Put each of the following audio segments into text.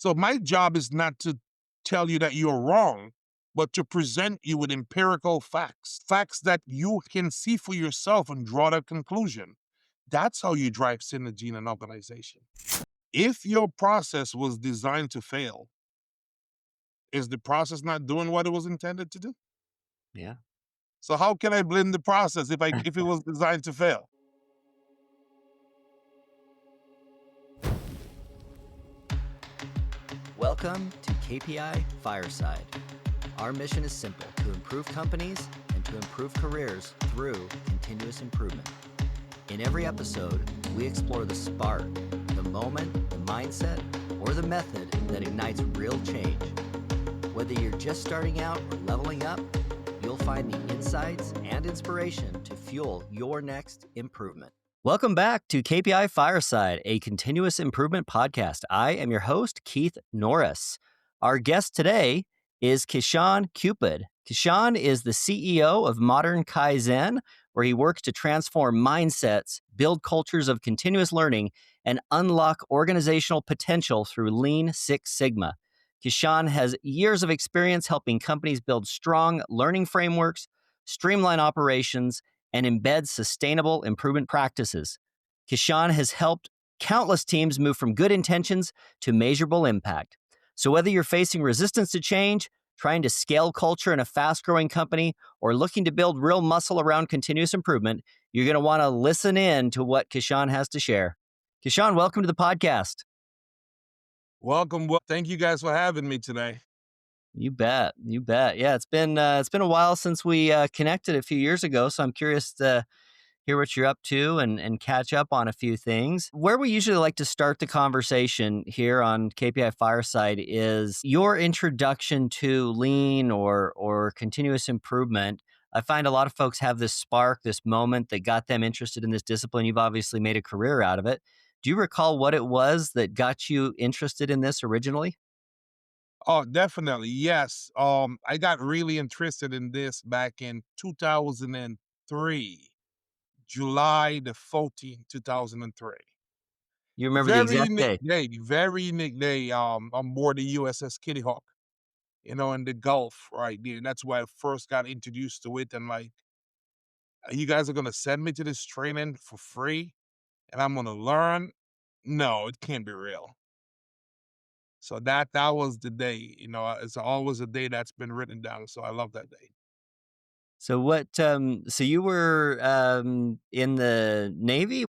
So my job is not to tell you that you're wrong, but to present you with empirical facts, facts that you can see for yourself and draw that conclusion. That's how you drive synergy in an organization. If your process was designed to fail, is the process not doing what it was intended to do? Yeah. So how can I blame the process if it was designed to fail? Welcome to KPI Fireside. Our mission is simple: to improve companies and to improve careers through continuous improvement. In every episode, we explore the spark, the moment, the mindset, or the method that ignites real change. Whether you're just starting out or leveling up, you'll find the insights and inspiration to fuel your next improvement. Welcome back to KPI Fireside, a continuous improvement podcast. I am your host, Keith Norris. Our guest today is Keshawn Cupid. Keshawn is the CEO of Modern Kaizen, where he works to transform mindsets, build cultures of continuous learning, and unlock organizational potential through Lean Six Sigma. Keshawn has years of experience helping companies build strong learning frameworks, streamline operations, and embed sustainable improvement practices. Keshawn has helped countless teams move from good intentions to measurable impact. So whether you're facing resistance to change, trying to scale culture in a fast-growing company, or looking to build real muscle around continuous improvement, you're going to want to listen in to what Keshawn has to share. Keshawn, welcome to the podcast. Welcome. Well, thank you guys for having me today. You bet. You bet. Yeah, it's been a while since we connected a few years ago, so I'm curious to hear what you're up to and catch up on a few things. Where we usually like to start the conversation here on KPI Fireside is your introduction to lean or continuous improvement. I find a lot of folks have this spark, this moment that got them interested in this discipline. You've obviously made a career out of it. Do you recall what it was that got you interested in this originally? Oh, definitely. Yes. I got really interested in this back in 2003, July the 14th, 2003. You remember the Very exact unique day? day, very unique day, on board the USS Kitty Hawk, in the Gulf right there. That's where I first got introduced to it. And like, you guys are going to send me to this training for free and I'm going to learn? No, it can't be real. So that was the day, it's always a day that's been written down. So I love that day. So so you were in the Navy?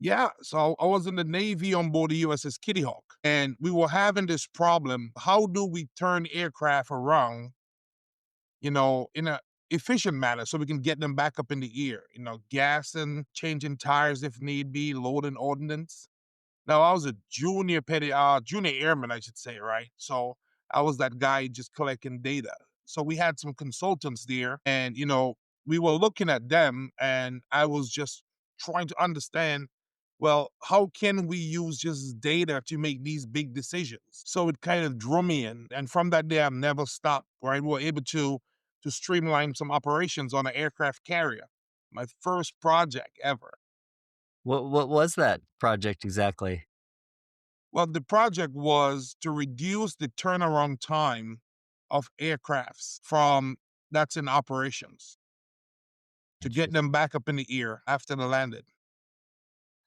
Yeah, so I was in the Navy on board the USS Kitty Hawk, and we were having this problem. How do we turn aircraft around, in a efficient manner so we can get them back up in the air, gassing, changing tires if need be, loading ordnance. Now I was a junior airman, I should say, right? So I was that guy just collecting data. So we had some consultants there, and we were looking at them, and I was just trying to understand. Well, how can we use just data to make these big decisions? So it kind of drew me in, and from that day, I've never stopped. Right, we were able to streamline some operations on an aircraft carrier. My first project ever. What was that project exactly? Well, the project was to reduce the turnaround time of aircrafts from that's in operations to get Interesting. them back up in the air after they landed.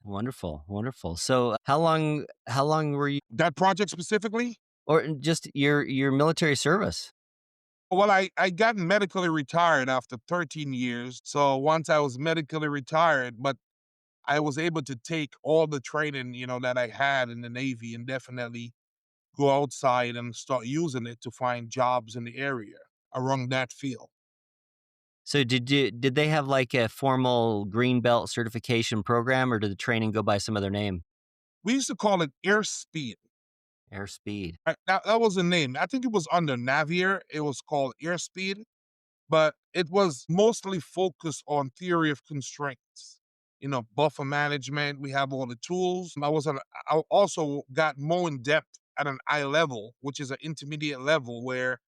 Wonderful, wonderful. So how long were you That project specifically, or just your military service? well, I got medically retired after 13 years. So once I was medically retired, but I was able to take all the training, that I had in the Navy and definitely go outside and start using it to find jobs in the area around that field. So did they have like a formal green belt certification program or did the training go by some other name? We used to call it airspeed. Airspeed. That was the name. I think it was under Navier. It was called airspeed, but it was mostly focused on theory of constraints. Buffer management. We have all the tools. I also got more in depth at an eye level, which is an intermediate level where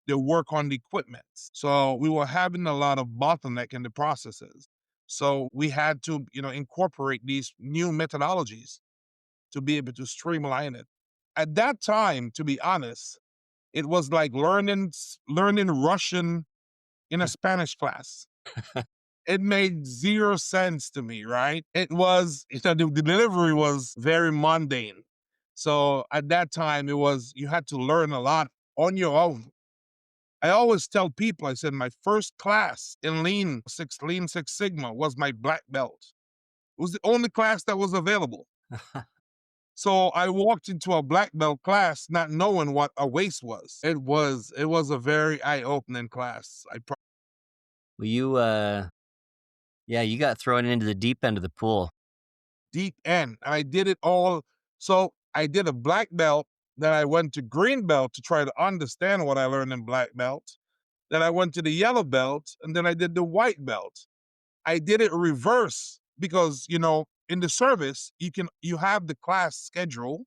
they work on the equipment. So we were having a lot of bottleneck in the processes. So we had to, incorporate these new methodologies to be able to streamline it. At that time, to be honest, it was like learning Russian in a Spanish class. It made 0 sense to me, right? It was the delivery was very mundane. So at that time, it was you had to learn a lot on your own. I always tell people, I said my first class in Lean Six Sigma was my black belt. It was the only class that was available. So I walked into a black belt class not knowing what a waist was. It was a very eye-opening class. Well, yeah, you got thrown into the deep end of the pool. Deep end. And I did it all. So I did a black belt, then I went to green belt to try to understand what I learned in black belt. Then I went to the yellow belt, and then I did the white belt. I did it reverse because, in the service, you have the class schedule,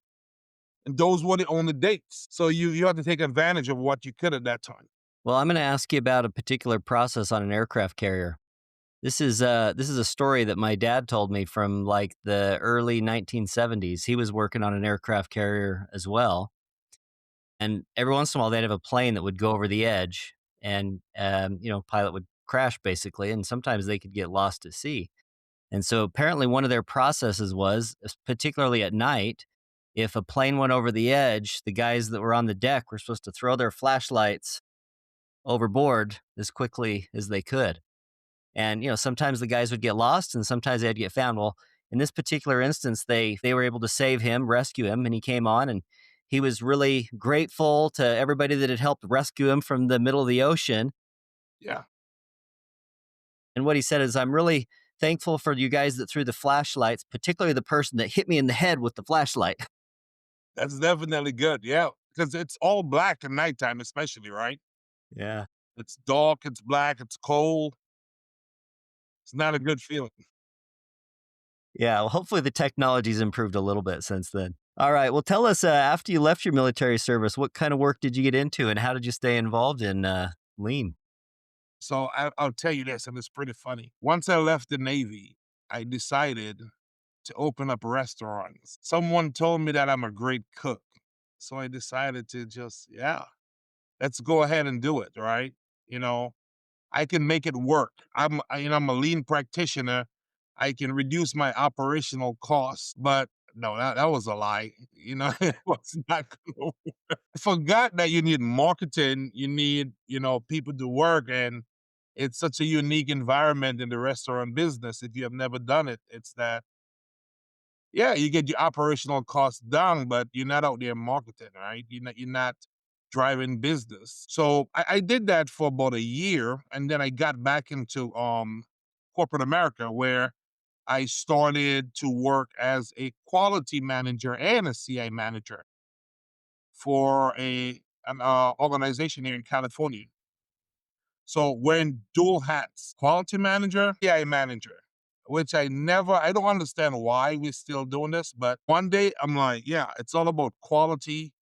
and those were the only dates. So you had to take advantage of what you could at that time. Well, I'm going to ask you about a particular process on an aircraft carrier. This is a story that my dad told me from like the early 1970s. He was working on an aircraft carrier as well, and every once in a while they'd have a plane that would go over the edge, and pilot would crash basically, and sometimes they could get lost at sea. And so apparently one of their processes was, particularly at night, if a plane went over the edge, the guys that were on the deck were supposed to throw their flashlights overboard as quickly as they could. And, sometimes the guys would get lost and sometimes they'd get found. Well, in this particular instance, they were able to save him, rescue him, and he came on and he was really grateful to everybody that had helped rescue him from the middle of the ocean. Yeah, And what he said is, I'm really thankful for you guys that threw the flashlights, particularly the person that hit me in the head with the flashlight. that's definitely good. Yeah, because it's all black at nighttime, especially, right? Yeah. It's dark, it's black, it's cold. It's not a good feeling. Yeah. Well, hopefully the technology's improved a little bit since then. All right. Well, tell us after you left your military service, what kind of work did you get into and how did you stay involved in lean? So I'll tell you this, and it's pretty funny. Once I left the Navy, I decided to open up restaurants. Someone told me that I'm a great cook. So I decided to yeah, let's go ahead and do it, right? You know, I can make it work. I'm a lean practitioner. I can reduce my operational costs, but no, that was a lie. It was not gonna I forgot that you need marketing, you need, people to work, and it's such a unique environment in the restaurant business. If you have never done it, it's that, yeah, you get your operational costs down, but you're not out there marketing, right? You're not driving business. So I did that for about a year, and then I got back into corporate America where I started to work as a quality manager and a CI manager for an organization here in California. So wearing dual hats, quality manager, CI manager, which I don't understand why we're still doing this, but one day I'm like, yeah, it's all about quality,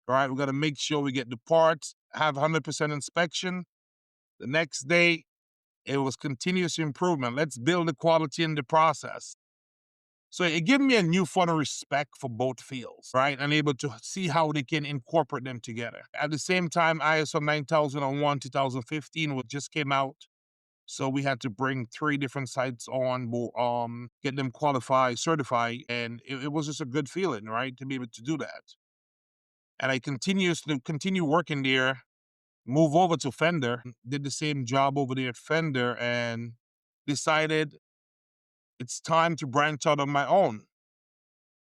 right? We got to make sure we get the parts, have 100% inspection. The next day, it was continuous improvement. Let's build the quality in the process. So it gave me a newfound respect for both fields, right? And able to see how they can incorporate them together. At the same time, ISO 9001 2015 just came out. So we had to bring three different sites on, get them qualified, certified, and it was just a good feeling, right, to be able to do that. And I continuously continue working there, move over to Fender, did the same job over there at Fender, and decided it's time to branch out on my own.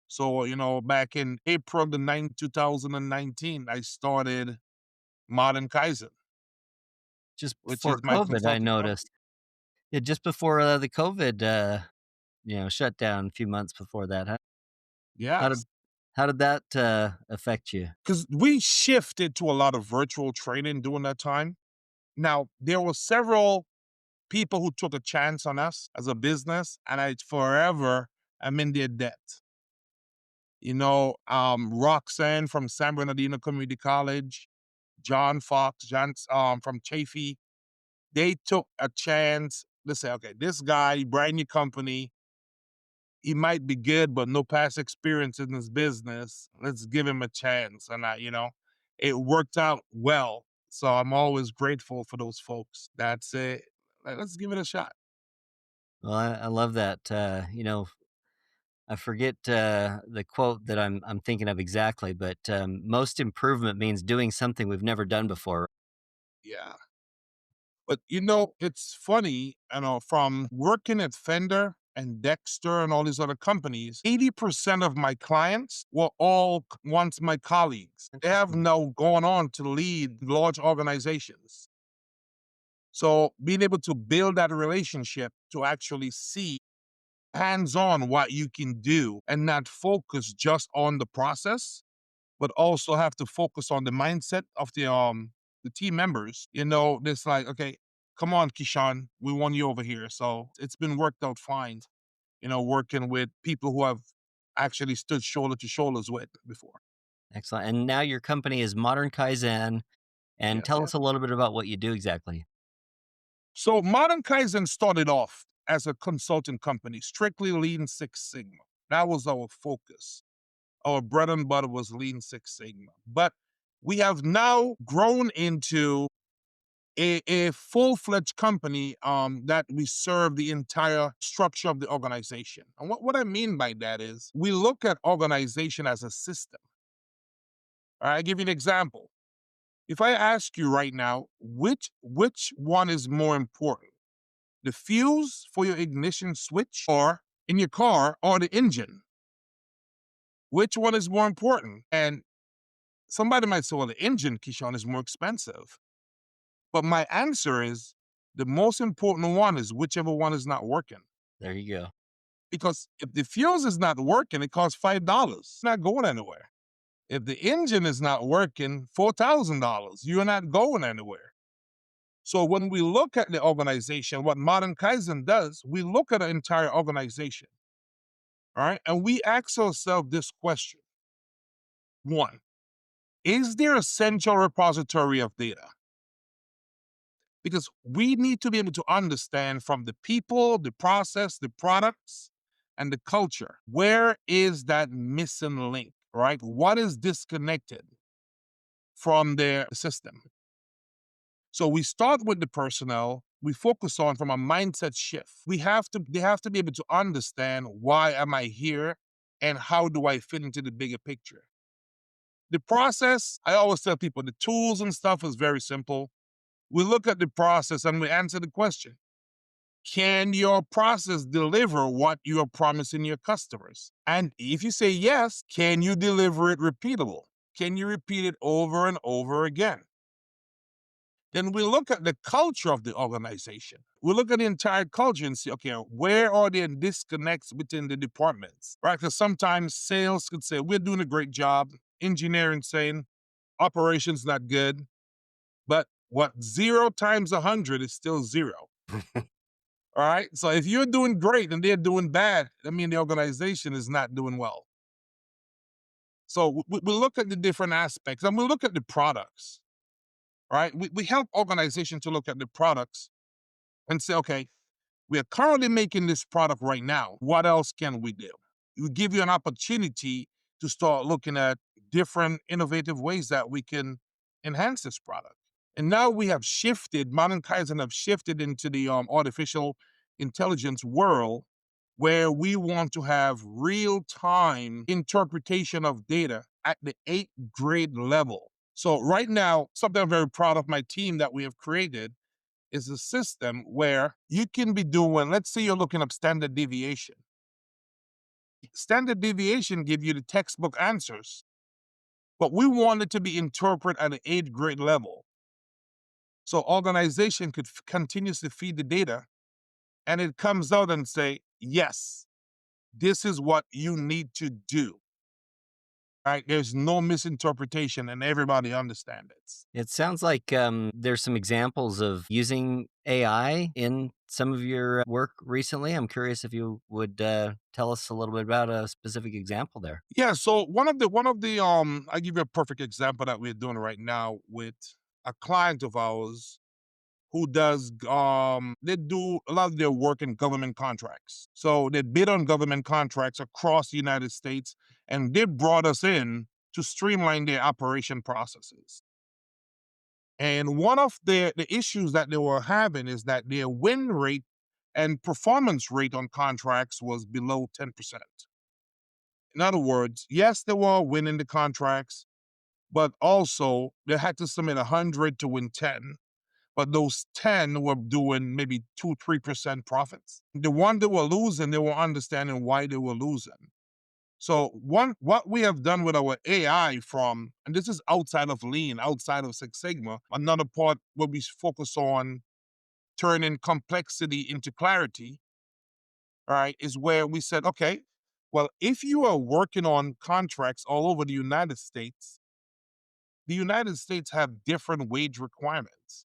So, back in April the 9th, 2019, I started Modern Kaizen, Just which before is my COVID, I consulting company. noticed. Yeah, just before the COVID, shut down a few months before that. How Yes. did how did that affect you? Because we shifted to a lot of virtual training during that time. Now, there were several people who took a chance on us as a business, and I forever am in their debt. Roxanne from San Bernardino Community College, John Fox, from Chafee, they took a chance to say, okay, this guy, brand new company, he might be good, but no past experience in this business. Let's give him a chance. And it worked out well. So I'm always grateful for those folks. That's it. Let's give it a shot. Well, I love that. I forget the quote that I'm thinking of exactly, but most improvement means doing something we've never done before. Yeah. But it's funny, from working at Fender and Dexter and all these other companies, 80% of my clients were all once my colleagues. They have now gone on to lead large organizations. So being able to build that relationship to actually see hands on what you can do and not focus just on the process, but also have to focus on the mindset of the team members. It's like, okay, come on, Keshawn, we want you over here. So it's been worked out fine. Working with people who have actually stood shoulder to shoulders with before. Excellent. And now your company is Modern Kaizen. And Yes, tell yes. us a little bit about what you do exactly. So Modern Kaizen started off as a consulting company, strictly Lean Six Sigma. That was our focus. Our bread and butter was Lean Six Sigma. But we have now grown into a full-fledged company that we serve the entire structure of the organization. And what I mean by that is we look at organization as a system. All right, I give you an example. If I ask you right now, which one is more important? The fuse for your ignition switch or in your car or the engine? Which one is more important? And somebody might say, well, the engine, Keyshawn, is more expensive. But my answer is the most important one is whichever one is not working. There you go. Because if the fuse is not working, it costs $5. It's not going anywhere. If the engine is not working, $4,000. You're not going anywhere. So when we look at the organization, what Modern Kaizen does, we look at the entire organization, all right? And we ask ourselves this question. One, is there a central repository of data? Because we need to be able to understand from the people, the process, the products, and the culture, where is that missing link, right? What is disconnected from their system? So we start with the personnel. We focus on from a mindset shift. They have to be able to understand why am I here and how do I fit into the bigger picture. The process, I always tell people the tools and stuff is very simple. We look at the process and we answer the question. Can your process deliver what you are promising your customers? And if you say yes, can you deliver it repeatable? Can you repeat it over and over again? Then we look at the culture of the organization. We look at the entire culture and see, okay, where are the disconnects within the departments, right? Because sometimes sales could say, we're doing a great job. Engineering saying, operations not good. But what 0 times 100 is still 0. All right. So if you're doing great and they're doing bad, I mean, the organization is not doing well. So we look at the different aspects and we look at the products, right? We help organizations to look at the products and say, okay, we are currently making this product right now. What else can we do? We give you an opportunity to start looking at different innovative ways that we can enhance this product. And now we have shifted, Modern Kaizen have shifted into the artificial intelligence world where we want to have real time interpretation of data at the 8th grade level. So right now, something I'm very proud of my team that we have created is a system where you can be doing, let's say you're looking up standard deviation. Standard deviation give you the textbook answers, but we want it to be interpreted at an 8th grade level. So organization could continuously feed the data and it comes out and say, yes, this is what you need to do. Right? There's no misinterpretation and everybody understands it. It sounds like there's some examples of using AI in some of your work recently. I'm curious if you would tell us a little bit about a specific example there. Yeah, so one of the I give you a perfect example that we're doing right now with a client of ours who does they do a lot of their work in government contracts. So they bid on government contracts across the United States, and they brought us in to streamline their operation processes. And one of the issues that they were having is that their win rate and performance rate on contracts was below 10%. In other words, yes, they were winning the contracts, but also they had to submit 100 to win 10. But those 10 were doing maybe 2, 3% profits. The one they were losing, they were understanding why they were losing. So what we have done with our AI from, and this is outside of Lean, outside of Six Sigma, another part where we focus on turning complexity into clarity, all right, is where we said, okay, well, if you are working on contracts all over the United States have different wage requirements.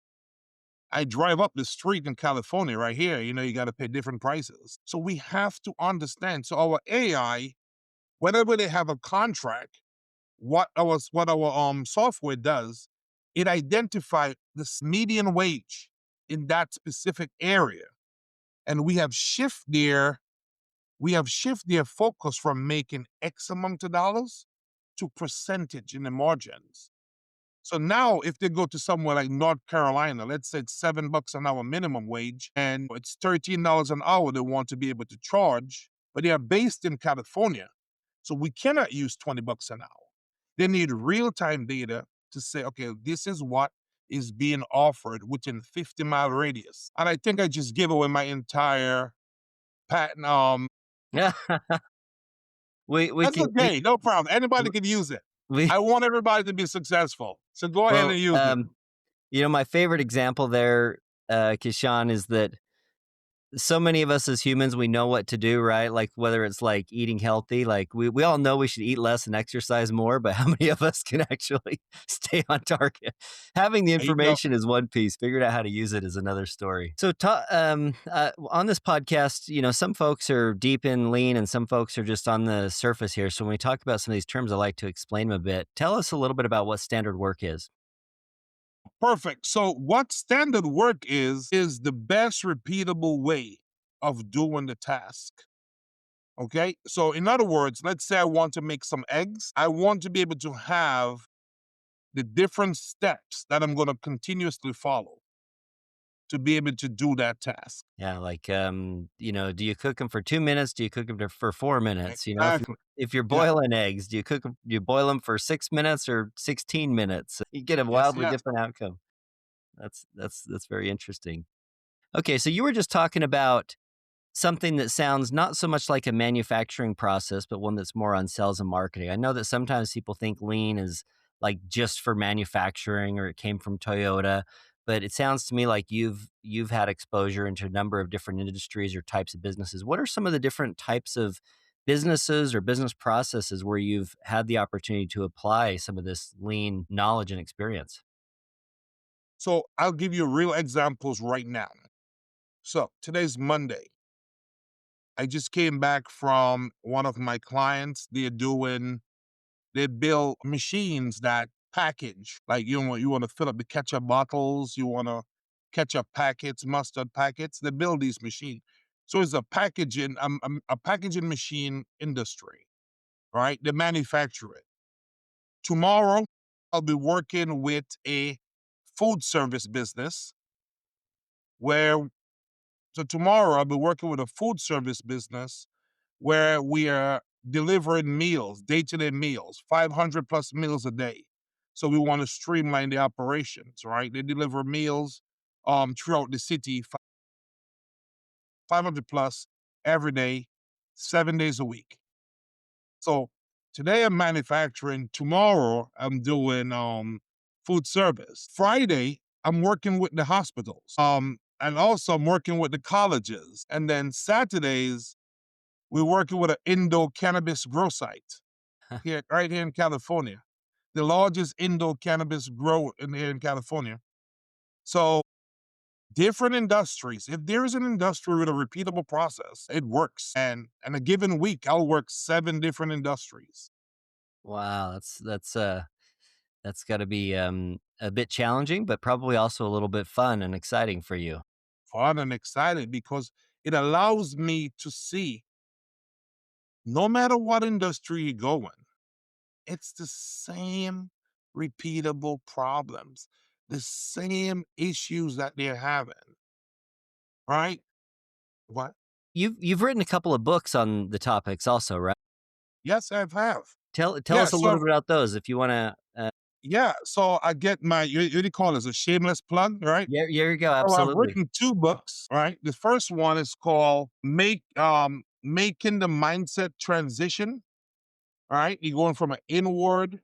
I drive up the street in California right here, you got to pay different prices. So we have to understand. So our AI, whenever they have a contract, what our software does, it identifies this median wage in that specific area. And we have shift their focus from making X amount of dollars to percentage in the margins. So now, if they go to somewhere like North Carolina, let's say it's $7 an hour minimum wage, and it's $13 an hour they want to be able to charge, but they are based in California, so we cannot use $20 an hour. They need real time data to say, okay, this is what is being offered within 50-mile radius. And I think I just gave away my entire patent. Yeah, we That's can okay, no problem. Anybody can use it. we I want everybody to be successful, so go ahead well, and use it. my favorite example there, Kishan, is that so many of us as humans, we know what to do, right? Like whether it's like eating healthy, like we all know we should eat less and exercise more, but how many of us can actually stay on target? Having the You know, information is one piece. Figuring out how to use it is another story. So, on this podcast, some folks are deep in lean and some folks are just on the surface here. So, when we talk about some of these terms, I like to explain them a bit. Tell us a little bit about what standard work is. perfect. So what standard work is the best repeatable way of doing the task. Okay? So in other words, let's say I want to make some eggs. I want to be able to have the different steps that I'm going to continuously follow to be able to do that task. Yeah, like, do you cook them for 2 minutes? Do you cook them for 4 minutes? Exactly. If you're Yeah. boiling eggs, do you boil them for 6 minutes or 16 minutes? You get a Yes, wildly yes. different outcome. That's very interesting. Okay, so you were just talking about something that sounds not so much like a manufacturing process, but one that's more on sales and marketing. I know that sometimes people think lean is like just for manufacturing or it came from Toyota, but it sounds to me like you've had exposure into a number of different industries or types of businesses. What are some of the different types of businesses or business processes where you've had the opportunity to apply some of this lean knowledge and experience? So I'll give you real examples right now. So today's Monday. I just came back from one of my clients. They build machines that package. Like you want to fill up the ketchup bottles, you want to ketchup packets, mustard packets. They build these machines. So it's a packaging machine industry, right? They manufacture it. Tomorrow, I'll be working with a food service business where so tomorrow I'll be working with a food service business where we are delivering meals, day-to-day meals, 500 plus meals a day. So we want to streamline the operations, right? They deliver meals throughout the city, 500 plus every day, 7 days a week. So today I'm manufacturing, tomorrow I'm doing food service. Friday, I'm working with the hospitals. And also I'm working with the colleges. And then Saturdays, we're working with an indoor cannabis grow site here, right here in California, the largest indoor cannabis grow here in California. So different industries. If there is an industry with a repeatable process, it works. And in a given week, I'll work 7 different industries. Wow, that's That's gotta be, a bit challenging, but probably also a little bit fun and exciting for you. Fun and excited because it allows me to see no matter what industry you go in, it's the same repeatable problems, the same issues that they're having, right? What? You've written a couple of books on the topics also, right? Yes, I have. Tell Yeah, us a little bit about those if you wanna, so I get my what do you call it? A shameless plug, right? yeah, here you go, So I've absolutely. written 2 books, right? The first one is called Making the Mindset Transition, right? You're going from an inward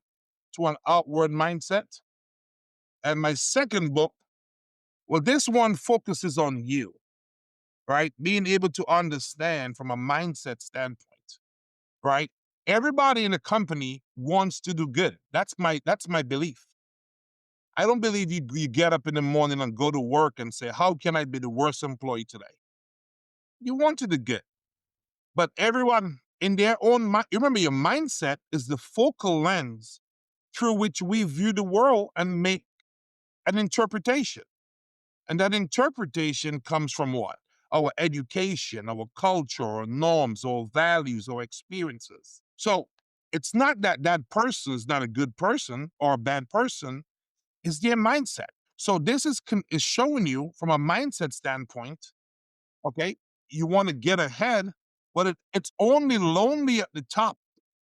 to an outward mindset. And my second book, well, this one focuses on you, right? Being able to understand from a mindset standpoint, right? Everybody in the company wants to do good. That's my belief. I don't believe you get up in the morning and go to work and say, how can I be the worst employee today? You want to do good. But everyone in their own mind, remember your mindset is the focal lens through which we view the world and make an interpretation. And that interpretation comes from what? Our education, our culture, our norms, our values, our experiences. So it's not that that person is not a good person or a bad person, it's their mindset. So this is showing you from a mindset standpoint, okay, you want to get ahead, but it's only lonely at the top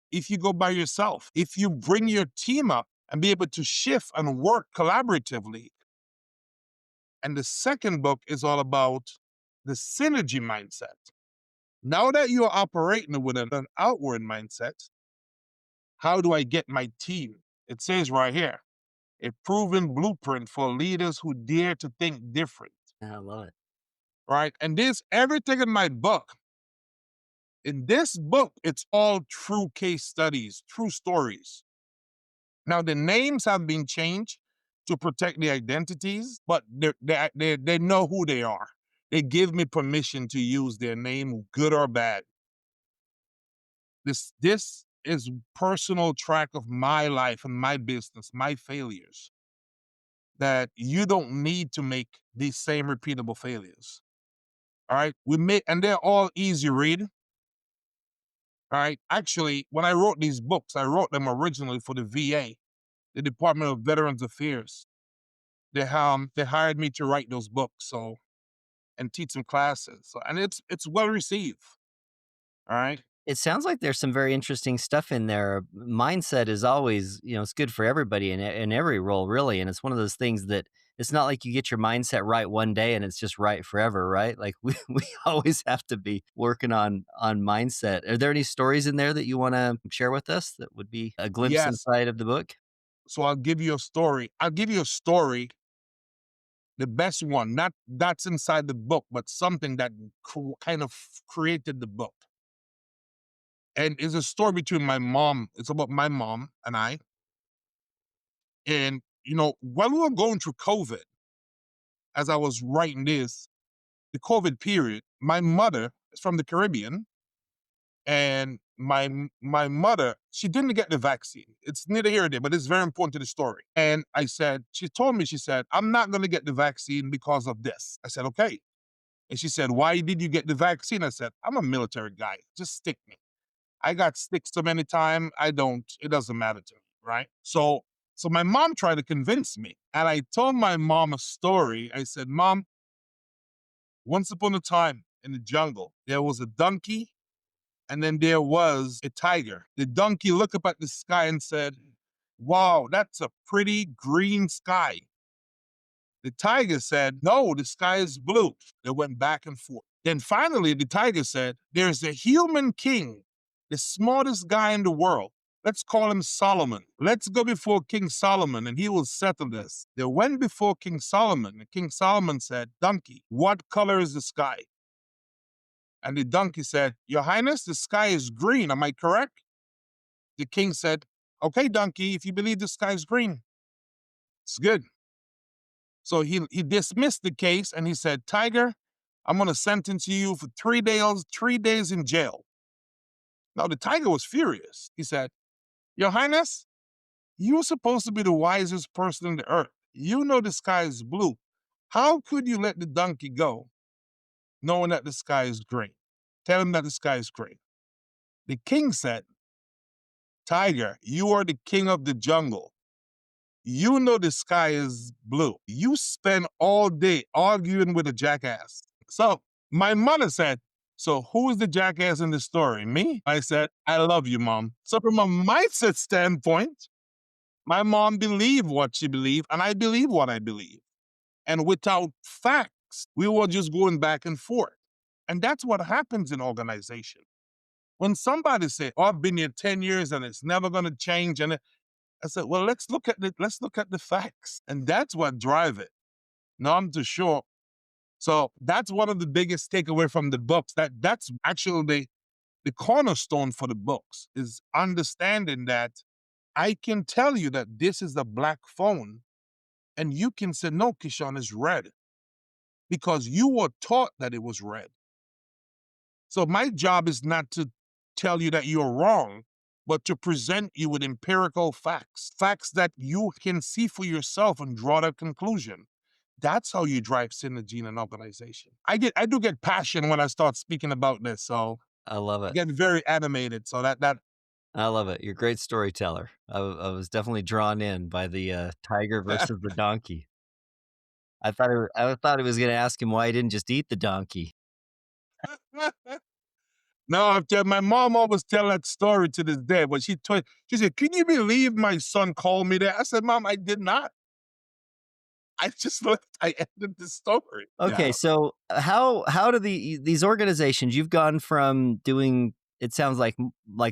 if you go by yourself. If you bring your team up and be able to shift and work collaboratively. And the second book is all about the synergy mindset. Now that you're operating with an outward mindset, how do I get my team? It says right here, a proven blueprint for leaders who dare to think different, I love it. right? And this, everything in my book, in this book, it's all true case studies, true stories. Now, the names have been changed to protect the identities, but they know who they are. They give me permission to use their name, good or bad. This is personal track of my life and my business, my failures, that you don't need to make these same repeatable failures. All right. And they're all easy read. All right. Actually, when I wrote these books, I wrote them originally for the VA, the Department of Veterans Affairs. They hired me to write those books, so and teach some classes. So, and it's well received. All right. It sounds like there's some very interesting stuff in there. Mindset is always, it's good for everybody in every role, really. And it's one of those things that it's not like you get your mindset right one day and it's just right forever, right? Like we always have to be working on mindset. Are there any stories in there that you want to share with us that would be a glimpse Yes. inside of the book? So I'll give you a story. I'll give you a story, the best one, not that's inside the book, but something that kind of created the book. And it's a story between my mom. It's about my mom and I. And when we were going through COVID, as I was writing this, the COVID period, my mother is from the Caribbean, and my mother, she didn't get the vaccine. It's neither here nor there, but it's very important to the story. And she told me, she said, I'm not going to get the vaccine because of this. I said, okay. And she said, why did you get the vaccine? I said, I'm a military guy. Just stick me. I got stick so many times. It doesn't matter to me. Right. So my mom tried to convince me. And I told my mom a story. I said, Mom, once upon a time in the jungle, there was a donkey and then there was a tiger. The donkey looked up at the sky and said, wow, that's a pretty green sky. The tiger said, no, the sky is blue. They went back and forth. Then finally, the tiger said, there's a human king, the smartest guy in the world. Let's call him Solomon. Let's go before King Solomon and he will settle this. They went before King Solomon and King Solomon said, donkey, what color is the sky? And the donkey said, Your Highness, the sky is green. Am I correct? The king said, okay, donkey, if you believe the sky is green, it's good. So he dismissed the case and he said, Tiger, I'm going to sentence you for 3 days in jail. Now, the tiger was furious. He said, Your Highness, You're supposed to be the wisest person on the earth. You know the sky is blue. How could you let the donkey go knowing that the sky is gray? Tell him that the sky is gray. The king said, Tiger, you are the king of the jungle. You know the sky is blue. You spend all day arguing with a jackass. So my mother said, so who is the jackass in the story? Me? I said, I love you, mom. So from a mindset standpoint, my mom believed what she believed, and I believe what I believe. And without facts, we were just going back and forth. And that's what happens in organization. When somebody say, "Oh, I've been here 10 years and it's never going to change," and I said, "Well, let's look at the facts," and that's what drive it. No, I'm too sure. So that's one of the biggest takeaway from the books. That's actually the cornerstone for the books is understanding that I can tell you that this is a black phone, and you can say, "No, Keshawn, is red," because you were taught that it was red. So my job is not to tell you that you're wrong, but to present you with empirical facts, facts that you can see for yourself and draw that conclusion. That's how you drive synergy in an organization. I do get passion when I start speaking about this, so I love I it. get very animated. So that I love it. You're a great storyteller. I was definitely drawn in by the, tiger versus the donkey. I thought he was gonna ask him why he didn't just eat the donkey. no, my mom always tell that story to this day. But she said, "Can you believe my son called me that?" I said, "Mom, I did not. I just left. I ended the story." Okay, Yeah. so how do these organizations you've gone from doing it sounds like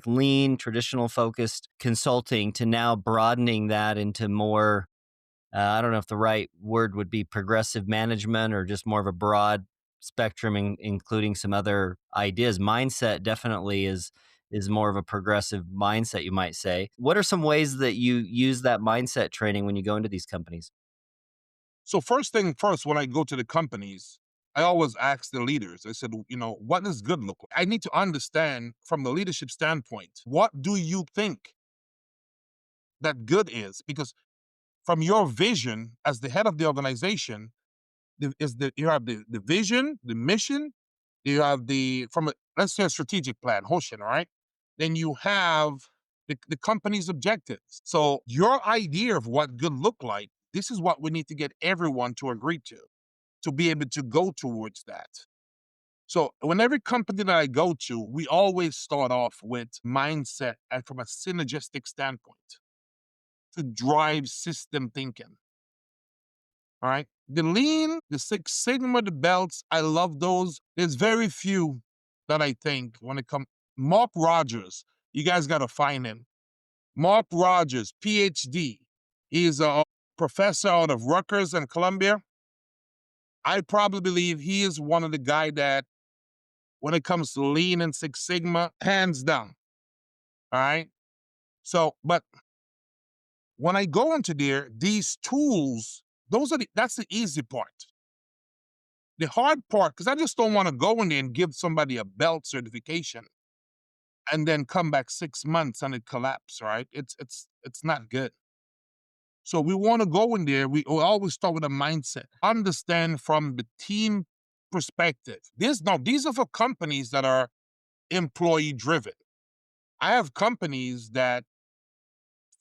lean, traditional focused consulting to now broadening that into more I don't know if the right word would be progressive management or just more of a broad spectrum, including some other ideas. Mindset definitely is more of a progressive mindset, you might say. What are some ways that you use that mindset training when you go into these companies? So first thing first, when I go to the companies, I always ask the leaders. I said, what does good look like? I need to understand from the leadership standpoint, what do you think that good is? Because from your vision as the head of the organization, you have the vision, the mission, you have let's say a strategic plan, Hoshin, all right? Then you have the company's objectives. So your idea of what good look like, this is what we need to get everyone to agree to be able to go towards that. So when every company that I go to, we always start off with mindset and from a synergistic standpoint to drive system thinking. All right. The lean, the Six Sigma, the belts, I love those. There's very few that I think when it comes. Mark Rogers, you guys got to find him. Mark Rogers, PhD. He's a professor out of Rutgers and Columbia. I probably believe he is one of the guy that, when it comes to lean and Six Sigma, hands down. All right. So, but when I go into there, these tools, that's the easy part. The hard part, because I just don't want to go in there and give somebody a belt certification and then come back 6 months and it collapse, right? It's not good. So we want to go in there. We always start with a mindset. Understand from the team perspective. These are for companies that are employee driven. I have companies that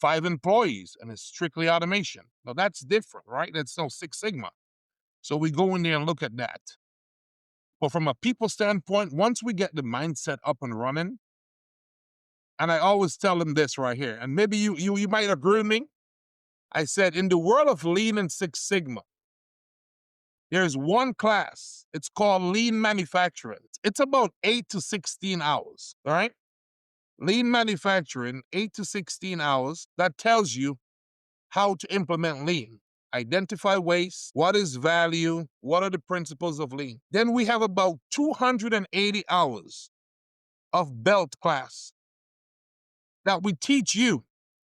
5 employees and it's strictly automation. Now that's different, right? That's no Six Sigma. So we go in there and look at that. But from a people standpoint, once we get the mindset up and running, and I always tell them this right here, and maybe you might agree with me. I said, in the world of Lean and Six Sigma, there's one class. It's called Lean Manufacturing. It's about 8 to 16 hours. All right. Lean Manufacturing, 8 to 16 hours. That tells you how to implement Lean. Identify waste, what is value, what are the principles of Lean. Then we have about 280 hours of belt class that we teach you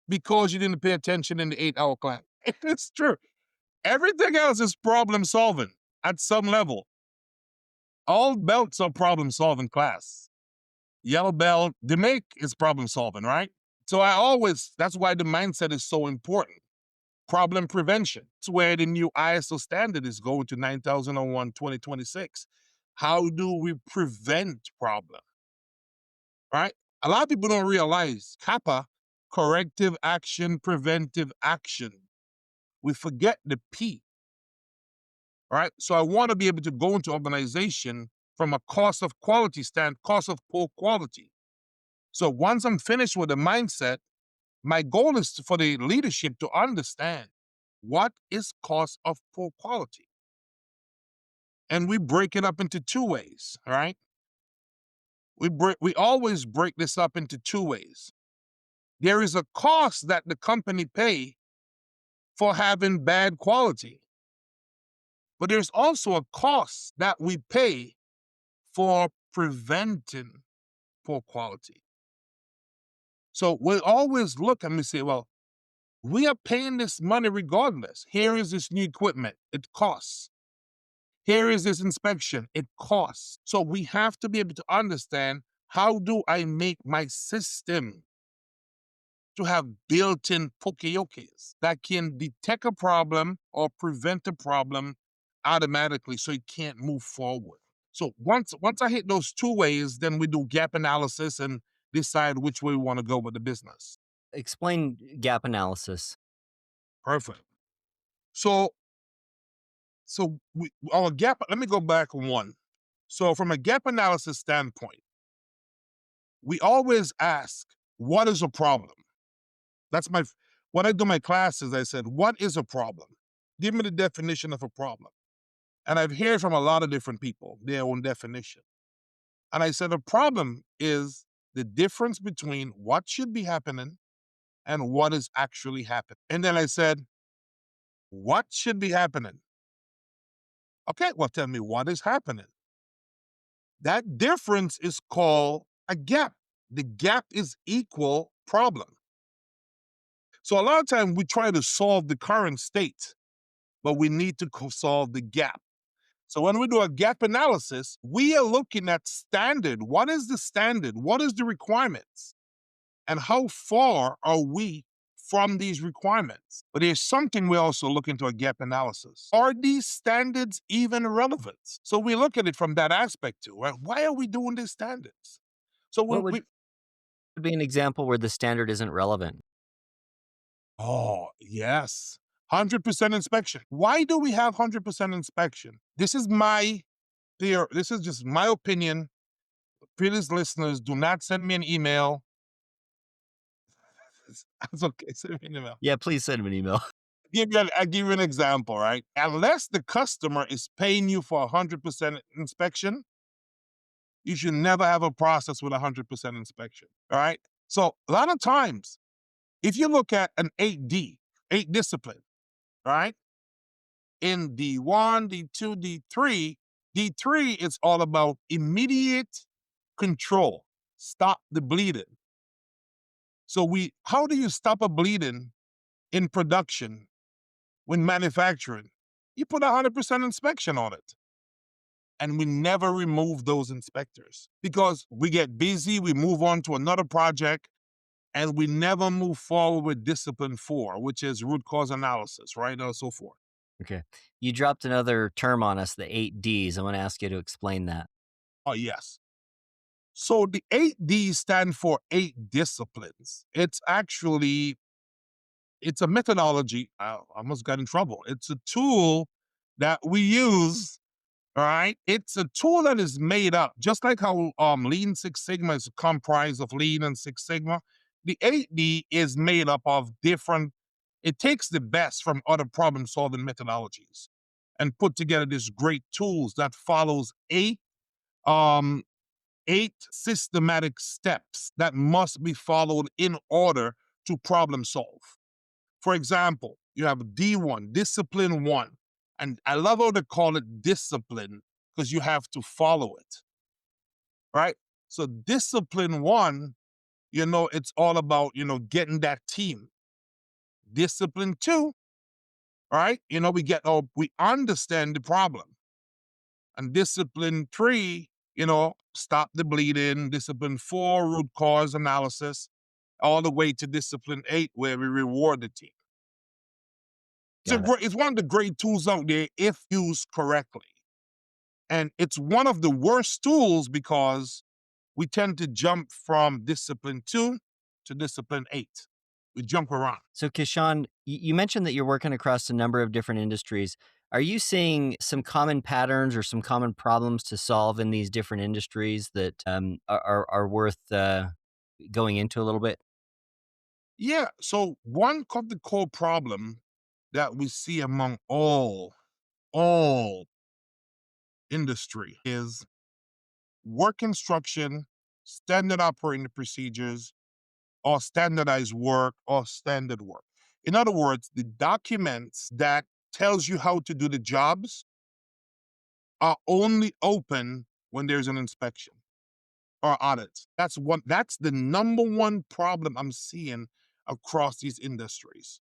because you didn't pay attention in the 8 hour class. It's true. Everything else is problem solving at some level. All belts are problem solving class. Yellow belt, the make is problem solving, right? So that's why the mindset is so important. Problem prevention. It's where the new ISO standard is going to 9001 2026. How do we prevent problem, right? A lot of people don't realize CAPA, corrective action, preventive action. We forget the P, right? So I want to be able to go into organization from a cost of poor quality. So once I'm finished with the mindset, my goal is for the leadership to understand what is cost of poor quality. And we break it up into two ways, all right? We always break this up into two ways. There is a cost that the company pay for having bad quality, but there's also a cost that we pay for preventing poor quality. So we always look and we say, well, we are paying this money regardless. Here is this new equipment, it costs. Here is this inspection, it costs. So we have to be able to understand, how do I make my system to have built-in pokeyokes that can detect a problem or prevent a problem automatically so it can't move forward. So once I hit those two ways, then we do gap analysis and decide which way we want to go with the business. Explain gap analysis. Perfect. So our gap, let me go back one. So from a gap analysis standpoint, we always ask, what is a problem? That's when I do my classes, I said, what is a problem? Give me the definition of a problem. And I've heard from a lot of different people, their own definition. And I said, a problem is the difference between what should be happening and what is actually happening. And then I said, what should be happening? Okay, well, tell me what is happening. That difference is called a gap. The gap is equal problem. So a lot of times we try to solve the current state, but we need to solve the gap. So when we do a gap analysis, we are looking at standard. What is the standard? What is the requirements? And how far are we from these requirements? But there's something we also look into a gap analysis. Are these standards even relevant? So we look at it from that aspect too, right? Why are we doing these standards? So What would be an example where the standard isn't relevant? oh, yes. 100% inspection. Why do we have 100% inspection? This is my theory. This is just my opinion. Previous listeners, do not send me an email. That's okay. Send me an email. Yeah, please send him an email. I give you an example, right? Unless the customer is paying you for 100% inspection, you should never have a process with 100% inspection. All right. So a lot of times, if you look at an 8D, 8 discipline, right? In D1, D2, D3, D3 is all about immediate control. Stop the bleeding. So how do you stop a bleeding in production when manufacturing? You put 100% inspection on it. And we never remove those inspectors because we get busy, we move on to another project, and we never move forward with discipline 4, which is root cause analysis, right? And so forth. Okay. You dropped another term on us, the 8 Ds. I want to ask you to explain that. Oh, yes. So the 8 Ds stand for 8 disciplines. It's a methodology. I almost got in trouble. It's a tool that we use. All right. It's a tool that is made up, just like how Lean Six Sigma is comprised of Lean and Six Sigma. The 8D is made up of it takes the best from other problem solving methodologies and put together these great tools that follows um, 8 systematic steps that must be followed in order to problem solve. For example, you have D1, discipline 1. And I love how they call it discipline because you have to follow it, right? So discipline 1, it's all about, getting that team. Discipline 2, right? We understand the problem. And discipline 3, stop the bleeding. Discipline 4, root cause analysis. all the way to discipline 8, where we reward the team. Got it. It's one of the great tools out there if used correctly. And it's one of the worst tools because we tend to jump from discipline 2 to discipline 8. We jump around. So, Keshawn, you mentioned that you're working across a number of different industries. Are you seeing some common patterns or some common problems to solve in these different industries that are worth going into a little bit? Yeah. So one of the core problem that we see among all industry is work instruction, standard operating procedures, or standardized work or standard work. In other words, the documents that tells you how to do the jobs are only open when there's an inspection or audit. That's the number one problem I'm seeing across these industries.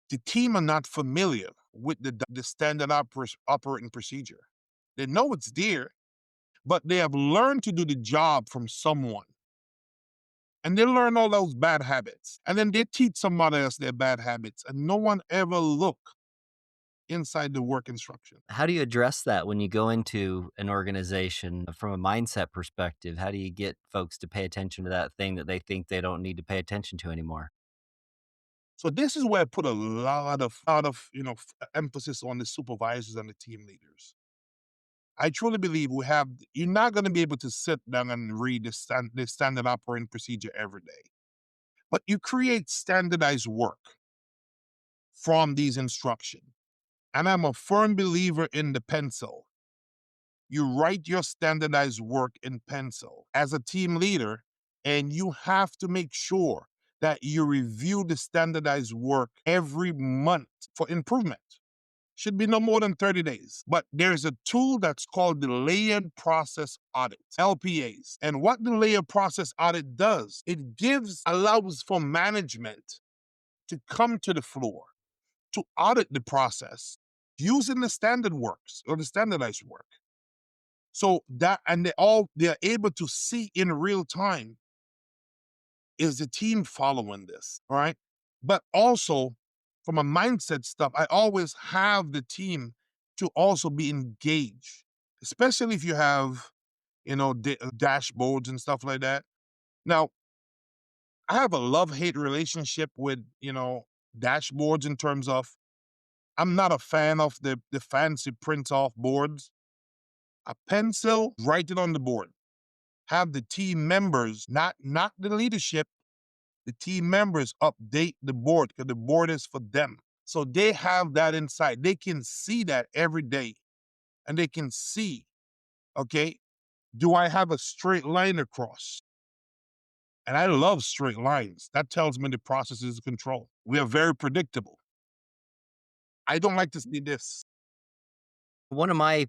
The team are not familiar with the standard operating procedure. They know it's there, but they have learned to do the job from someone. And they learn all those bad habits. And then they teach somebody else their bad habits. And no one ever look inside the work instruction. How do you address that when you go into an organization from a mindset perspective? How do you get folks to pay attention to that thing that they think they don't need to pay attention to anymore? So this is where I put a lot of emphasis on the supervisors and the team leaders. I truly believe you're not going to be able to sit down and read the standard operating procedure every day, but you create standardized work from these instructions. And I'm a firm believer in the pencil. You write your standardized work in pencil as a team leader, and you have to make sure that you review the standardized work every month for improvement. Should be no more than 30 days. But there's a tool that's called the layered process audit, LPAs. And what the layered process audit does, allows for management to come to the floor to audit the process using the standard works or the standardized work. So that, and they're able to see in real time, is the team following this, all right? But also from a mindset stuff, I always have the team to also be engaged, especially if you have, dashboards and stuff like that. Now, I have a love-hate relationship with, dashboards in terms of I'm not a fan of the fancy print off boards. A pencil, write it on the board. Have the team members, not the leadership, the team members update the board because the board is for them. So they have that inside. They can see that every day and they can see, okay, do I have a straight line across? And I love straight lines. That tells me the process is controlled. We are very predictable. I don't like to see this. One of my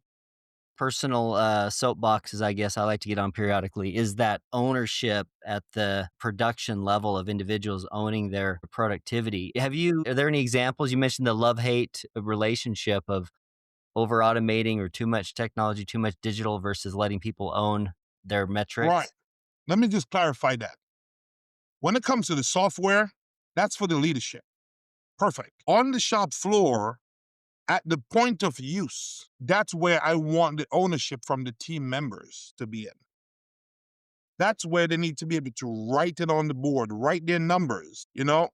personal soapboxes, I guess I like to get on periodically, is that ownership at the production level of individuals owning their productivity. Are there any examples? You mentioned the love hate relationship of over automating or too much technology, too much digital versus letting people own their Right. metrics. Let me just clarify that. When it comes to the software, that's for the leadership. Perfect. On the shop floor, at the point of use, that's where I want the ownership from the team members to be in. That's where they need to be able to write it on the board, write their numbers, draw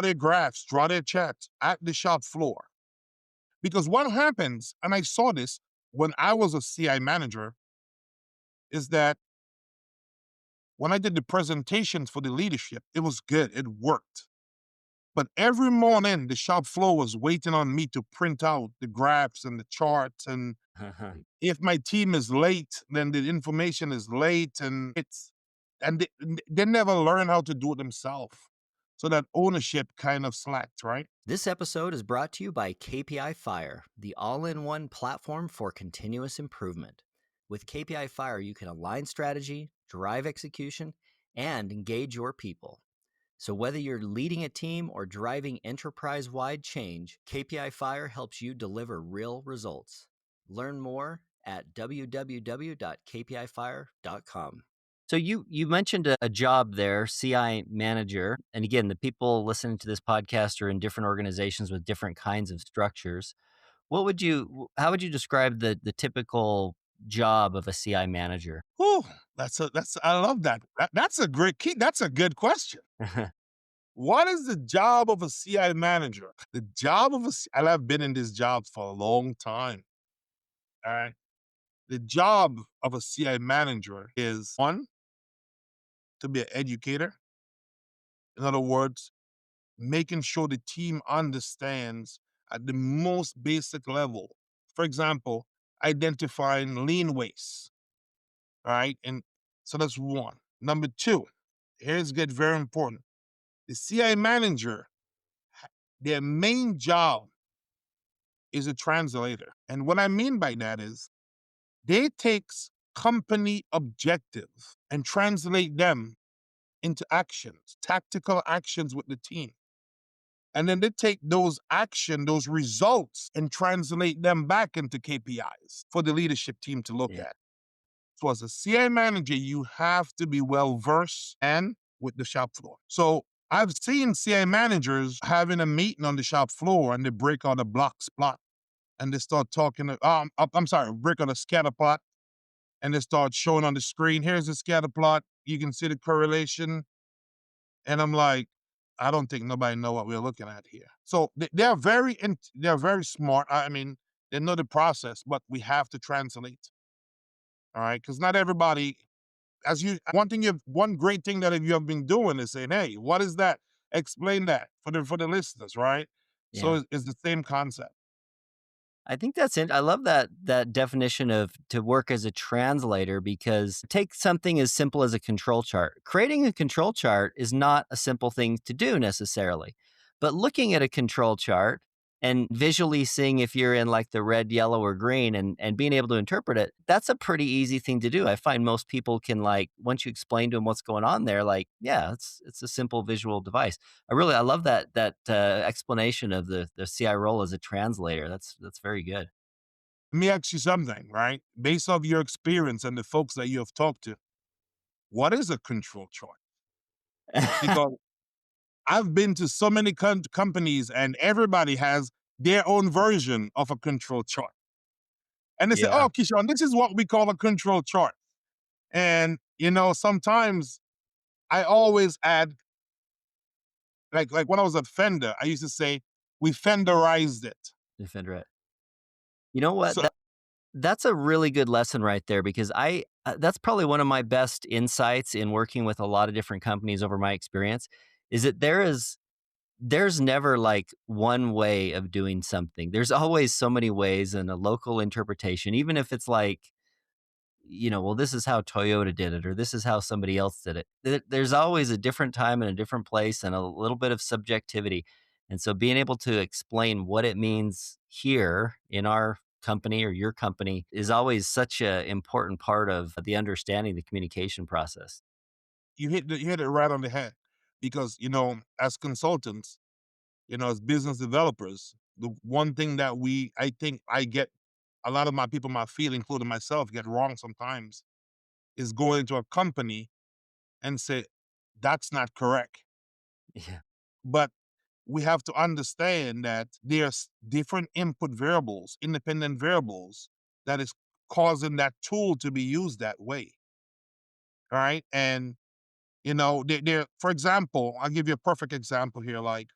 their graphs, draw their charts at the shop floor. Because what happens, and I saw this when I was a CI manager, is that when I did the presentations for the leadership, it was good, it worked. But every morning, the shop floor was waiting on me to print out the graphs and the charts. And if my team is late, then the information is late, and they never learn how to do it themselves. So that ownership kind of slacked, right? This episode is brought to you by KPI Fire, the all-in-one platform for continuous improvement. With KPI Fire, you can align strategy, drive execution, and engage your people. So whether you're leading a team or driving enterprise-wide change, KPI Fire helps you deliver real results. Learn more at www.kpifire.com. So you mentioned a job there, CI manager, and again, the people listening to this podcast are in different organizations with different kinds of structures. How would you describe the typical job of a CI manager? Whew, I love that. That's a great key. That's a good question. What is the job of a CI manager? The job of and I've been in this job for a long time. All right. The job of a CI manager is one, to be an educator. In other words, making sure the team understands at the most basic level. For example, identifying lean waste. All right. And so that's one. Number two, here's get very important. The CI manager, their main job is a translator. And what I mean by that is they takes company objectives and translate them into actions, tactical actions with the team. And then they take those results and translate them back into KPIs for the leadership team to look Yeah. at. So as a CI manager, you have to be well versed and with the shop floor. So I've seen CI managers having a meeting on the shop floor and they break out a blocks plot and they start talking. I'm sorry, break out a scatter plot and they start showing on the screen. Here's the scatter plot. You can see the correlation. And I'm like, I don't think nobody know what we're looking at here. So they're very smart. I mean, they know the process, but we have to translate. All right, because not everybody, one great thing that you have been doing is saying, hey, what is that? Explain that for the listeners, right? So Yeah. it's the same concept. I think that's it. I love that definition of to work as a translator because take something as simple as a control chart. Creating a control chart is not a simple thing to do necessarily. But looking at a control chart and visually seeing if you're in like the red, yellow, or green and being able to interpret it, that's a pretty easy thing to do. I find most people can like once you explain to them what's going on there, like, yeah, it's a simple visual device. I love that explanation of the CI role as a translator. That's very good. Let me ask you something, right? Based off your experience and the folks that you have talked to, what is a control chart? Because I've been to so many companies and everybody has their own version of a control chart. And they say, Yeah, oh, Keshawn, this is what we call a control chart. And, sometimes I always add, like when I was at Fender, I used to say, we Fenderized it. defender it. You know what? So That's a really good lesson right there because that's probably one of my best insights in working with a lot of different companies over my experience is that there's never like one way of doing something. There's always so many ways and a local interpretation, even if it's like, well, this is how Toyota did it, or this is how somebody else did it. There's always a different time and a different place and a little bit of subjectivity. And so being able to explain what it means here in our company or your company is always such an important part of the understanding the communication process. you hit it right on the head because, as consultants, as business developers, the one thing that I think I get a lot of my people, my field, including myself, get wrong sometimes is going into a company and say, that's not correct. Yeah. But we have to understand that there's different input variables, independent variables that is causing that tool to be used that way. All right. And, for example, I'll give you a perfect example here. Like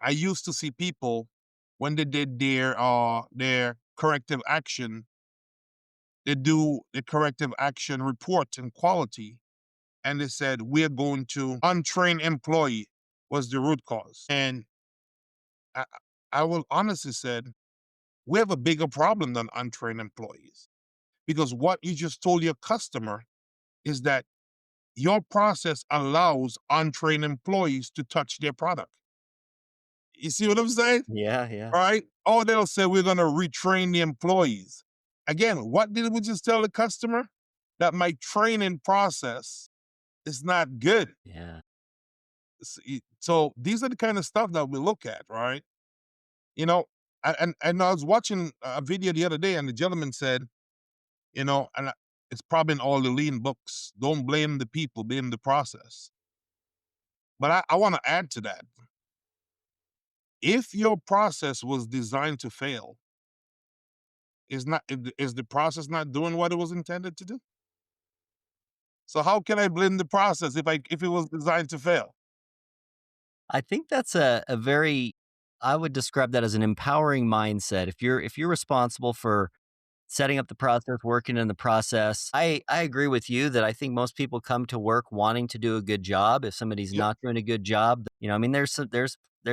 I used to see people when they did their corrective action, they do the corrective action report and quality, and they said we're going to untrained employee was the root cause. And I, I will honestly said we have a bigger problem than untrained employees because what you just told your customer is that your process allows untrained employees to touch their product. You see what I'm saying? Yeah, yeah. Right? Or they'll say we're going to retrain the employees. Again, what did we just tell the customer? That my training process is not good. Yeah. So these are the kind of stuff that we look at, right? You know, and I was watching a video the other day, and the gentleman said, and It's probably in all the lean books. Don't blame the people, blame the process. But I want to add to that. If your process was designed to fail, is the process not doing what it was intended to do? So how can I blame the process if it was designed to fail? I think that's a very I would describe that as an empowering mindset. If you're responsible for setting up the process, working in the process. I agree with you that I think most people come to work wanting to do a good job. If somebody's Yep. not doing a good job, I mean, there's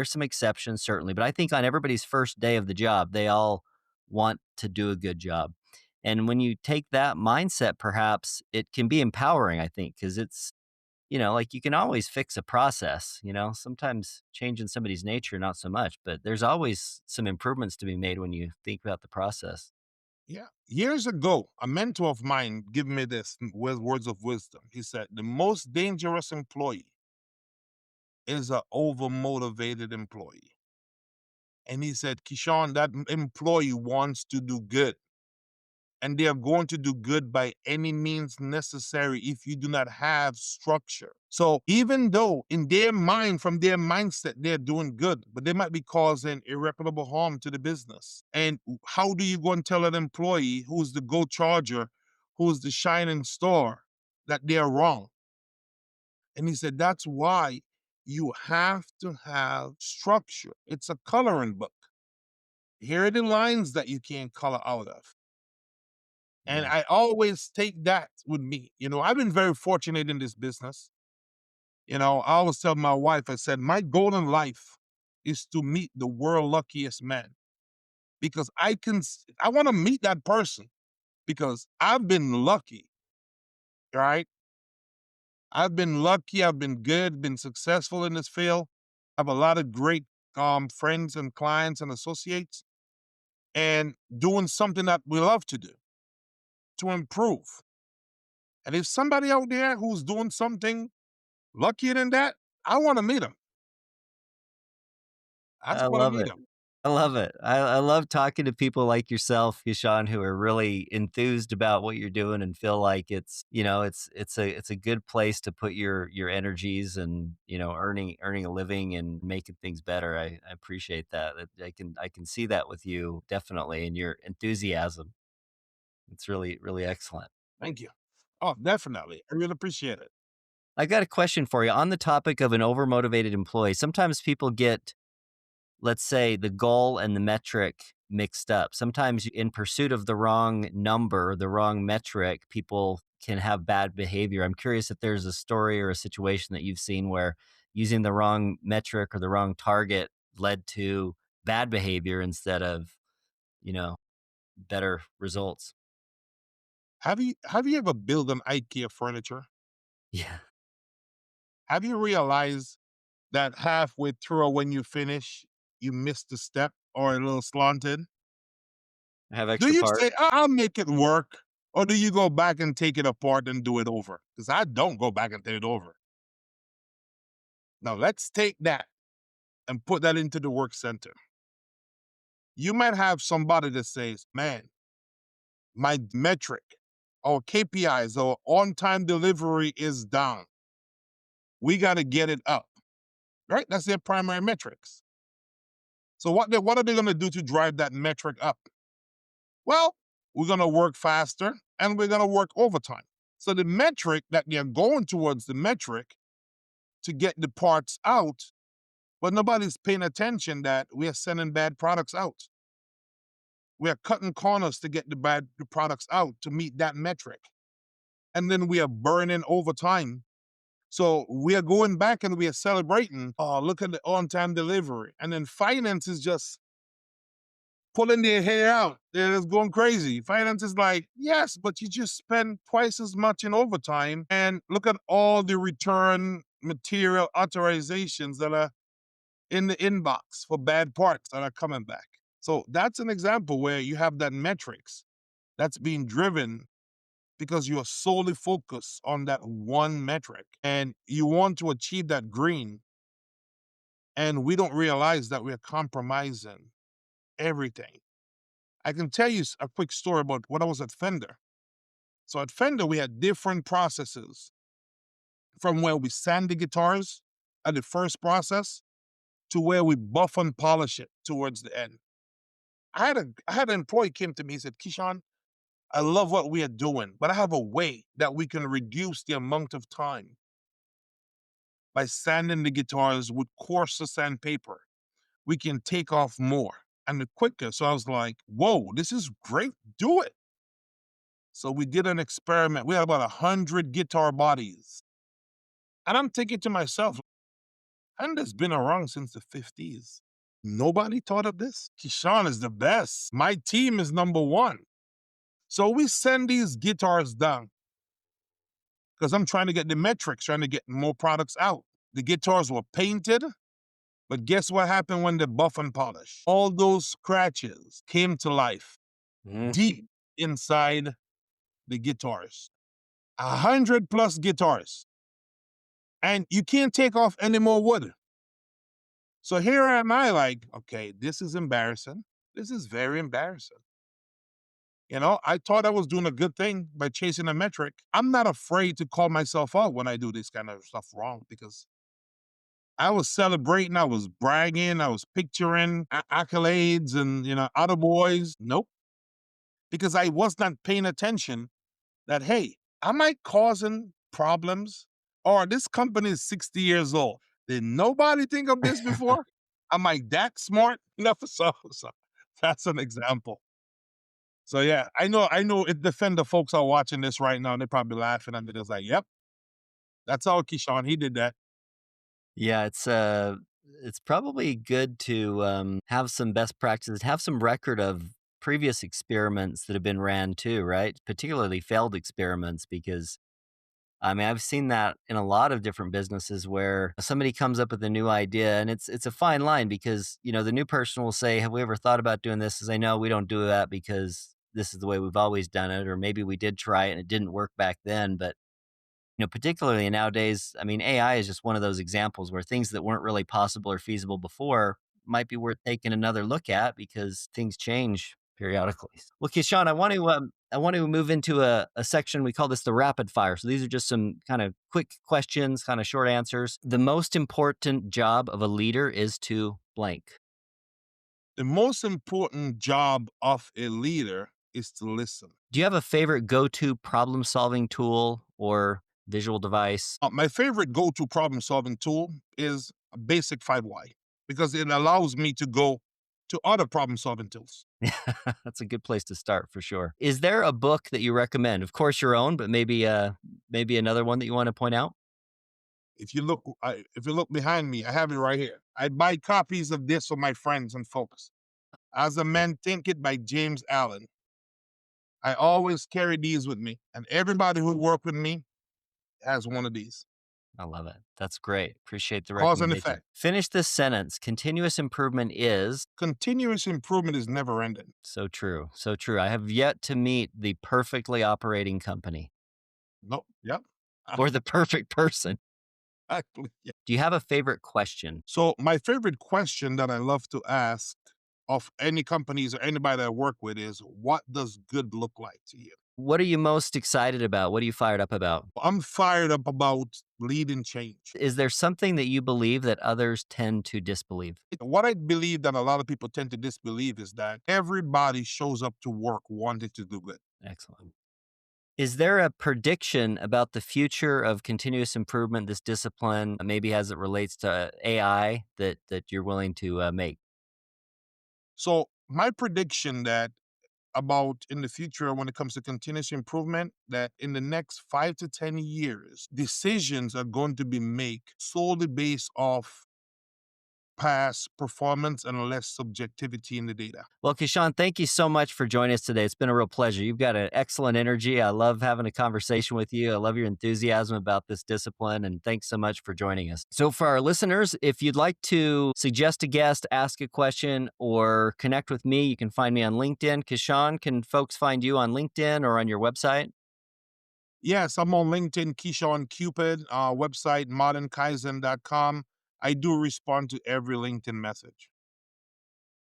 some exceptions certainly, but I think on everybody's first day of the job, they all want to do a good job. And when you take that mindset, perhaps it can be empowering, I think, because it's, like you can always fix a process, sometimes changing somebody's nature, not so much, but there's always some improvements to be made when you think about the process. Yeah. Years ago, a mentor of mine gave me this with words of wisdom. He said, the most dangerous employee is an overmotivated employee. And he said, Keshawn, that employee wants to do good. And they are going to do good by any means necessary if you do not have structure. So even though in their mind, from their mindset, they're doing good, but they might be causing irreparable harm to the business. And how do you go and tell an employee who's the go charger, who's the shining star, that they're wrong? And he said, that's why you have to have structure. It's a coloring book. Here are the lines that you can't color out of. And Yeah. I always take that with me. I've been very fortunate in this business. I always tell my wife, I said, my goal in life is to meet the world luckiest man because I want to meet that person because I've been lucky, right? I've been lucky. I've been good, been successful in this field. I have a lot of great friends and clients and associates and doing something that we love to do to improve. And if somebody out there who's doing something luckier than that, I wanna meet him. I just I wanna love meet it. him. I love it. I love talking to people like yourself, Yashan, who are really enthused about what you're doing and feel like it's a good place to put your energies and, earning a living and making things better. I appreciate that. I can see that with you definitely and your enthusiasm. It's really, really excellent. Thank you. Oh, definitely. I really appreciate it. I got a question for you on the topic of an overmotivated employee. Sometimes people get, let's say, the goal and the metric mixed up. Sometimes in pursuit of the wrong number, the wrong metric, people can have bad behavior. I'm curious if there's a story or a situation that you've seen where using the wrong metric or the wrong target led to bad behavior instead of, you know, better results. Have you ever built an IKEA furniture? Yeah. Have you realized that halfway through when you finish, you missed a step or a little slanted? Have Do extra you parts. say, I'll make it work? Or do you go back and take it apart and do it over? Because I don't go back and take it over. Now let's take that and put that into the work center. You might have somebody that says, man, my metric or KPIs or on time delivery is down. We got to get it up, right? That's their primary metrics. So what are they going to do to drive that metric up? Well, we're going to work faster and we're going to work overtime. So the metric that they're going towards the metric to get the parts out, but nobody's paying attention that we are sending bad products out. We are cutting corners to get the products out to meet that metric. And then we are burning overtime. So we are going back and we are celebrating. Oh, look at the on-time delivery. And then finance is just pulling their hair out. They're just going crazy. Finance is like, yes, but you just spend twice as much in overtime. And look at all the return material authorizations that are in the inbox for bad parts that are coming back. So that's an example where you have that metrics that's being driven because you are solely focused on that one metric and you want to achieve that green. And we don't realize that we're compromising everything. I can tell you a quick story about when I was at Fender. So at Fender, we had different processes from where we sand the guitars at the first process to where we buff and polish it towards the end. I had an employee came to me, he said, Keshawn, I love what we are doing, but I have a way that we can reduce the amount of time by sanding the guitars with coarser sandpaper. We can take off more and the quicker. So I was like, whoa, this is great. Do it. So we did an experiment. We had about 100 guitar bodies. And I'm thinking to myself, and it's been around since the 50s. Nobody thought of this. Keshawn is the best. My team is number one. So we send these guitars down because I'm trying to get the metrics, trying to get more products out. The guitars were painted, but guess what happened when they buff and polish? All those scratches came to life Mhm. deep inside the guitars. 100+ guitars. And you can't take off any more wood. So here am I like, okay, this is embarrassing. This is very embarrassing. I thought I was doing a good thing by chasing a metric. I'm not afraid to call myself out when I do this kind of stuff wrong because I was celebrating, I was bragging, I was picturing accolades and, other boys. Nope. Because I was not paying attention that, hey, am I causing problems? Or this company is 60 years old. Did nobody think of this before? Am I that smart? No, so that's an example. So yeah, I know if Defender folks are watching this right now, they're probably laughing and they're just like, yep, that's all Keyshawn. He did that. Yeah, it's probably good to have some best practices, have some record of previous experiments that have been ran too, right? Particularly failed experiments, because I mean, I've seen that in a lot of different businesses where somebody comes up with a new idea, and it's a fine line because, the new person will say, "Have we ever thought about doing this?" And say, "No, we don't do that because this is the way we've always done it," or maybe we did try it and it didn't work back then. But particularly nowadays, I mean, AI is just one of those examples where things that weren't really possible or feasible before might be worth taking another look at because things change periodically. Well, Kishan, I want to move into a section. We call this the rapid fire. So these are just some kind of quick questions, kind of short answers. The most important job of a leader is to blank. The most important job of a leader is to listen. Do you have a favorite go-to problem-solving tool or visual device? My favorite go-to problem-solving tool is a basic 5 why because it allows me to go to other problem-solving tools. That's a good place to start for sure. Is there a book that you recommend? Of course, your own, but maybe another one that you want to point out? If you look behind me, I have it right here. I buy copies of this for my friends and folks. As a Man Thinketh by James Allen. I always carry these with me, and everybody who worked with me has one of these. I love it. That's great. Appreciate the Cause and recommendation. effect. Finish this sentence. Continuous improvement is Continuous improvement is never ending. so true. So true. I have yet to meet the perfectly operating company Nope. Yep. or the perfect person. Exactly. Yeah. Do you have a favorite question? So my favorite question that I love to ask of any companies or anybody that I work with is, what does good look like to you? What are you most excited about? What are you fired up about? I'm fired up about leading change. Is there something that you believe that others tend to disbelieve? What I believe that a lot of people tend to disbelieve is that everybody shows up to work wanting to do good. Excellent. Is there a prediction about the future of continuous improvement, this discipline, maybe as it relates to AI that you're willing to make? So my prediction that about in the future when it comes to continuous improvement, that in the next 5 to 10 years, decisions are going to be made solely based off past performance and less subjectivity in the data. Well, Kishan, thank you so much for joining us today. It's been a real pleasure. You've got an excellent energy. I love having a conversation with you. I love your enthusiasm about this discipline, and thanks so much for joining us. So, for our listeners, if you'd like to suggest a guest, ask a question, or connect with me, you can find me on LinkedIn. Kishan, can folks find you on LinkedIn or on your website? Yes, I'm on LinkedIn, Keshawn Cupid, website modernkaizen.com. I do respond to every LinkedIn message.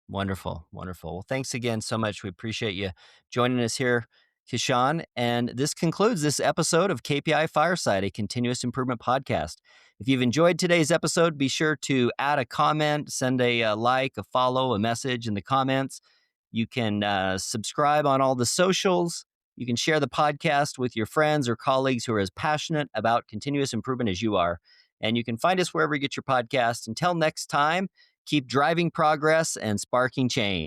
Wonderful. Wonderful. Well, thanks again so much. We appreciate you joining us here. Keshawn. And this concludes this episode of KPI Fireside, a continuous improvement podcast. If you've enjoyed today's episode, be sure to add a comment, send a like, a follow, a message in the comments. You can subscribe on all the socials. You can share the podcast with your friends or colleagues who are as passionate about continuous improvement as you are. And you can find us wherever you get your podcast. Until next time, keep driving progress and sparking change.